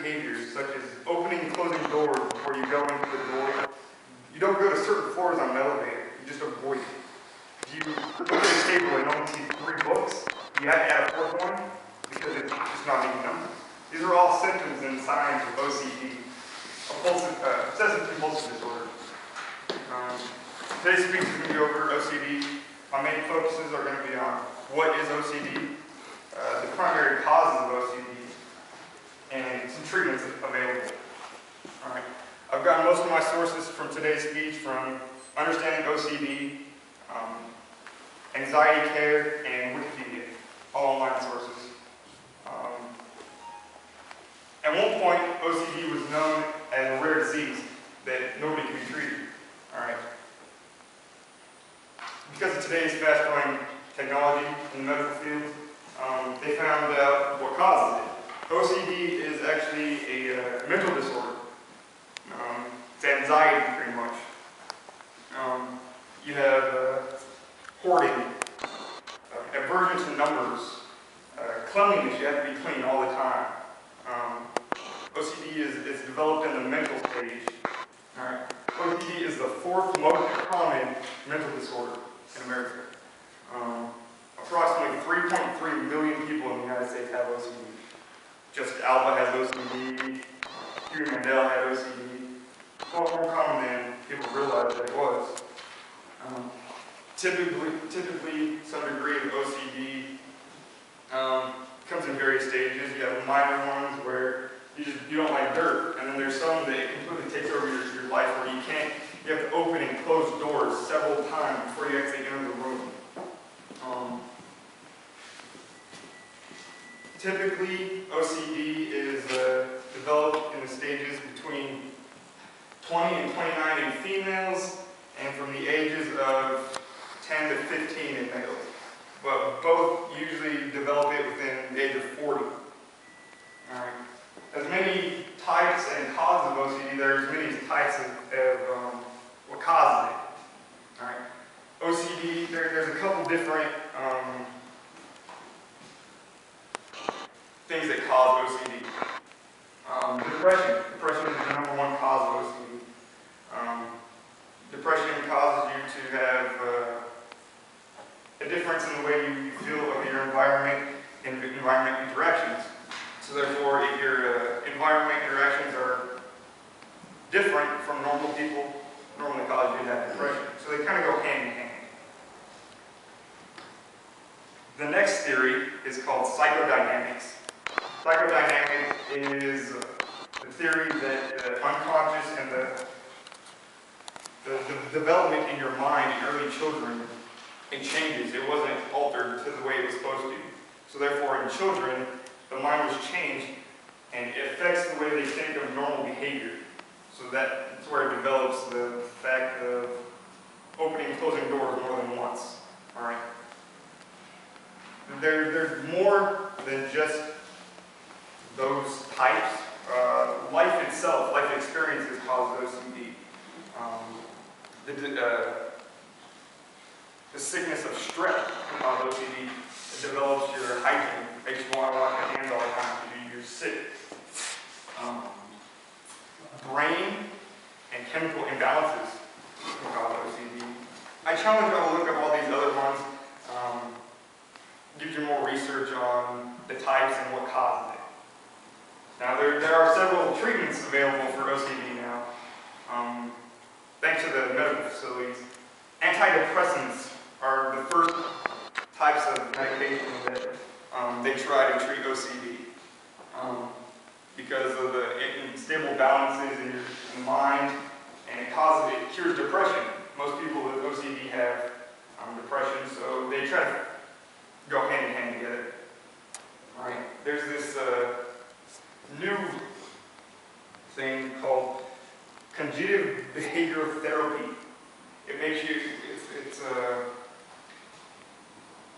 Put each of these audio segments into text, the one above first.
behaviors, such as opening and closing doors before you go into the door. You don't go to certain floors on an elevator. You just avoid it. If you look at a table and only see 3 books, you have to add a 4th one because it's just not even numbers. These are all symptoms and signs of OCD, obsessive-compulsive disorder. Today's speech is going to be over OCD. My main focuses are going to be on what is OCD, the primary causes of OCD, and some treatments available. All right. I've gotten most of my sources from today's speech from Understanding OCD, Anxiety Care, and Wikipedia, all online sources. At one point, OCD was known as a rare disease that nobody could be treated. All right. Because of today's fast-growing technology in the medical field, they found out what causes it. OCD is actually a mental disorder. It's anxiety, pretty much. You have hoarding, aversion to numbers, cleanliness. You have to be clean all the time. OCD is developed in the mental stage. All right. OCD is the 4th most common mental disorder in America. Approximately 3.3 million people in the United States have OCD. Just Alba has OCD. Huey Mandel had OCD. It's a lot more common than people realize that it was. Typically, some degree of OCD comes in various stages. You have minor ones where you don't like dirt, and then there's some that completely takes over your life where you have to open and close doors several times before you actually enter the room. Typically, OCD is developed in the stages between 20 and 29 in females, and from the ages of 10 to 15 in males. But both usually develop it within the age of 40. All right. As many types and causes of OCD, there are as many types of what causes it. All right. OCD, there's a couple different things that cause OCD. Depression. Depression is the #1 cause of OCD. Depression causes you to have a difference in the way you feel of your environment and environment interactions. So therefore, if your environment interactions are different from normal people, normally cause you to have depression. So they kind of go hand in hand. The next theory is called psychodynamics. Psychodynamics is the theory that the unconscious and the development in your mind in early children, it changes. It wasn't altered to the way it was supposed to. So therefore, in children, the mind was changed, and it affects the way they think of normal behavior. So that's where it develops the fact of opening and closing doors more than once. All right. There's more than just those types. Life itself, life experiences cause OCD. The sickness of strep can cause OCD. It develops your hygiene, makes you want to wash your hands all the time because you're sick. Brain and chemical imbalances can cause OCD. I challenge you to look up all these other ones. Gives you more research on the types and what causes it. Now there are several treatments available for OCD now. Thanks to the medical facilities. Antidepressants are the first types of medication that they try to treat OCD. Because of the unstable balances in your mind, and it cures depression. Most people with OCD have depression, so they try to go hand in hand together. All right. There's this new thing called cognitive behavioral therapy. It makes you,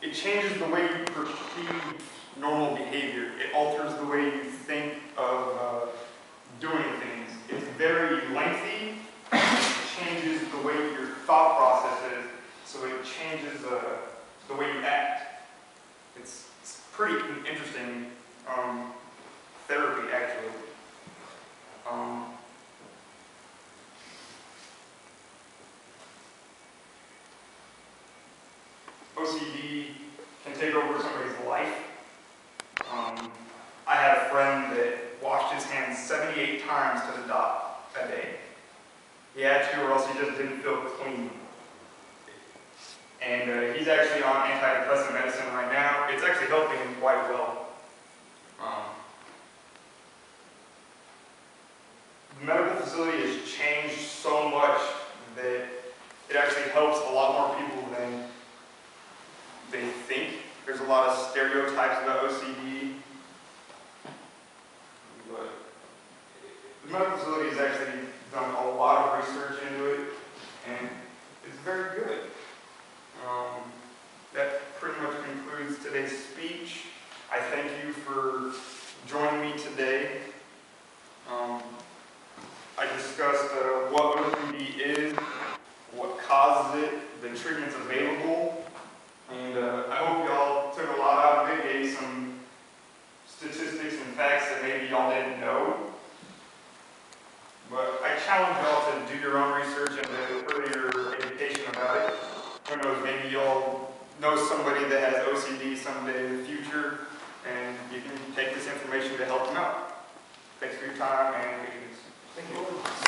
it changes the way you perceive normal behavior. It alters the way you think of doing things. It's very lengthy. It changes the way your thought process is, so it changes the way you act. It's pretty interesting therapy, actually. OCD can take over somebody's life. I had a friend that washed his hands 78 times to the dot a day. He had to, or else he just didn't feel clean. And he's actually on antidepressant medicine right now. It's actually helping him quite well. The medical facility has changed so much that it actually helps a lot more people than they think. There's a lot of stereotypes about OCD. But the medical facility has actually done a lot of research into it, and it's very good. That pretty much concludes today's speech. I thank you for joining me today. I discussed what OCD is, what causes it, the treatments available, and I hope y'all took a lot out of it, gave some statistics and facts that maybe y'all didn't know. But I challenge y'all to do your own research and to further education about it. Who knows, maybe y'all know somebody that has OCD someday in the future, and you can take this information to help them out. Thanks for your time and patience. Thank you.